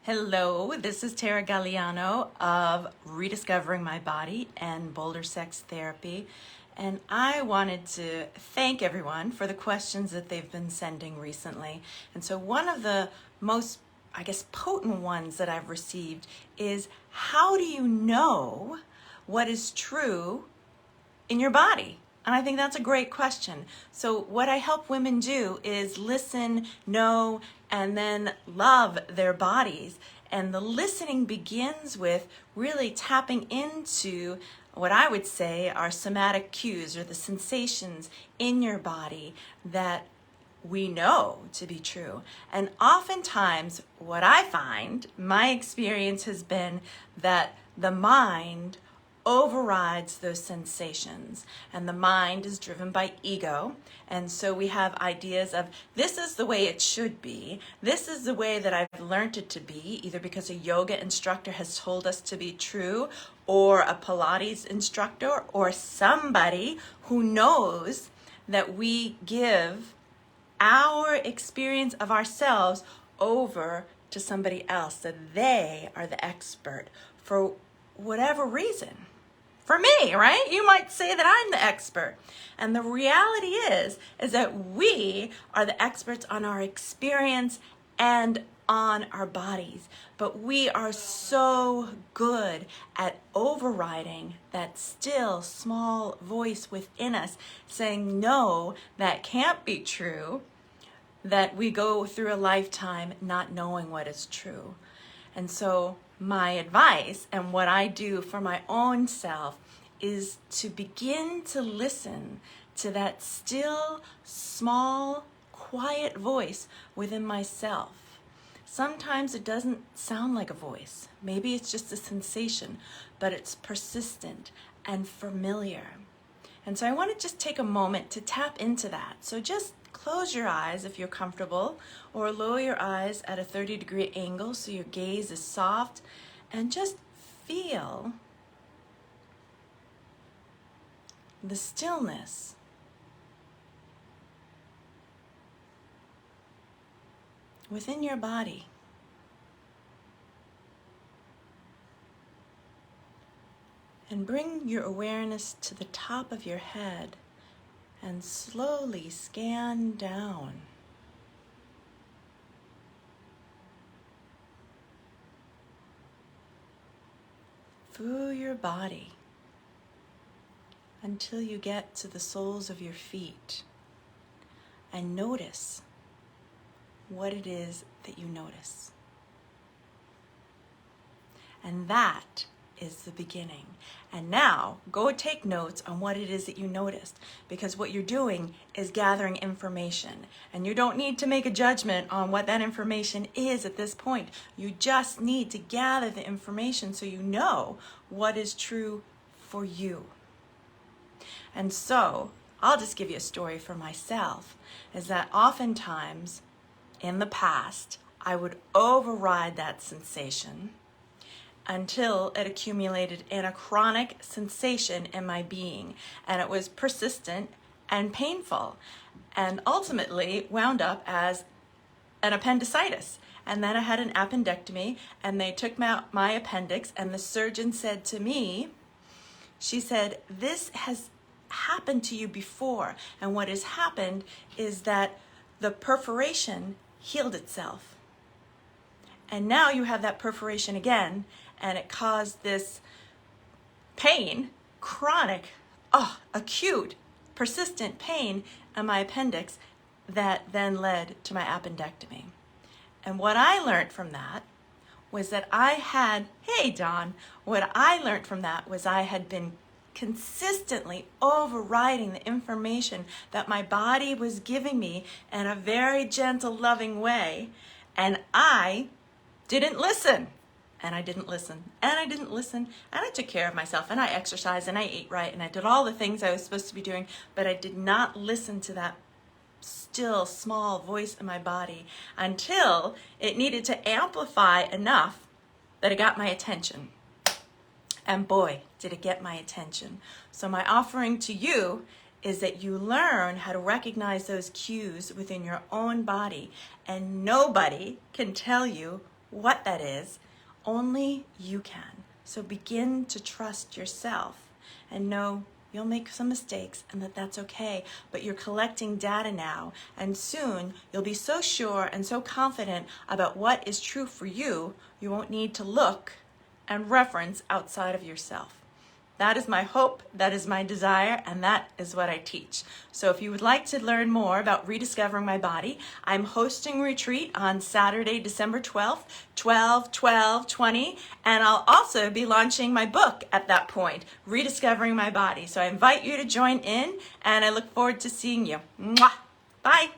Hello, this is Galeano of Rediscovering My Body and Boulder Sex Therapy. And I wanted to thank everyone for the questions that they've been sending recently. And so one of the most, potent ones that I've received is, how do you know what is true in your body? And I think that's a great question. So what I help women do is listen, know, and then love their bodies. And the listening begins with really tapping into what I would say are somatic cues, or the sensations in your body that we know to be true. And oftentimes what I find, my experience has been that the mind overrides those sensations, and the mind is driven by ego. And so we have ideas of, this is the way it should be, this is the way that I've learned it to be, either because a yoga instructor has told us to be true, or a Pilates instructor, or somebody who knows that we give our experience of ourselves over to somebody else, that they are the expert for whatever reason. For me, right? You might say that I'm the expert. And the reality is that we are the experts on our experience and on our bodies. But we are so good at overriding that still small voice within us saying, no, that can't be true, that we go through a lifetime not knowing what is true. And so my advice and what I do for my own self is to begin to listen to that still, small, quiet voice within myself. Sometimes it doesn't sound like a voice. Maybe it's just a sensation, but it's persistent and familiar. And so I want to just take a moment to tap into that. So just close your eyes if you're comfortable, or lower your eyes at a 30-degree angle so your gaze is soft, and just feel the stillness. Within your body. And bring your awareness to the top of your head and slowly scan down. Through your body until you get to the soles of your feet, and notice what it is that you notice. And that is the beginning. And now go take notes on what it is that you noticed, because what you're doing is gathering information, and you don't need to make a judgment on what that information is at this point. You just need to gather the information so you know what is true for you. And so I'll just give you a story for myself, is that oftentimes in the past I would override that sensation until it accumulated in a chronic sensation in my being, and it was persistent and painful, and ultimately wound up as an appendicitis. And then I had an appendectomy, and they took out my appendix, and the surgeon said to me, she said, this has happened to you before, and what has happened is that the perforation healed itself, and now you have that perforation again, and it caused this pain, chronic, acute, persistent pain in my appendix that then led to my appendectomy. And what I learned from that was that what I learned from that was I had been consistently overriding the information that my body was giving me in a very gentle, loving way, and I didn't listen. And I didn't listen, and I didn't listen, and I took care of myself, and I exercised, and I ate right, and I did all the things I was supposed to be doing, but I did not listen to that still, small voice in my body until it needed to amplify enough that it got my attention. And boy, did it get my attention. So my offering to you is that you learn how to recognize those cues within your own body, and nobody can tell you what that is, only you can. So begin to trust yourself and know you'll make some mistakes and that's okay, but you're collecting data now, and soon you'll be so sure and so confident about what is true for you, you won't need to look and reference outside of yourself. That is my hope, that is my desire, and that is what I teach. So if you would like to learn more about rediscovering my body, I'm hosting a retreat on Saturday, December 12th, 12/12/20, and I'll also be launching my book at that point, Rediscovering My Body. So I invite you to join in, and I look forward to seeing you. Mwah! Bye!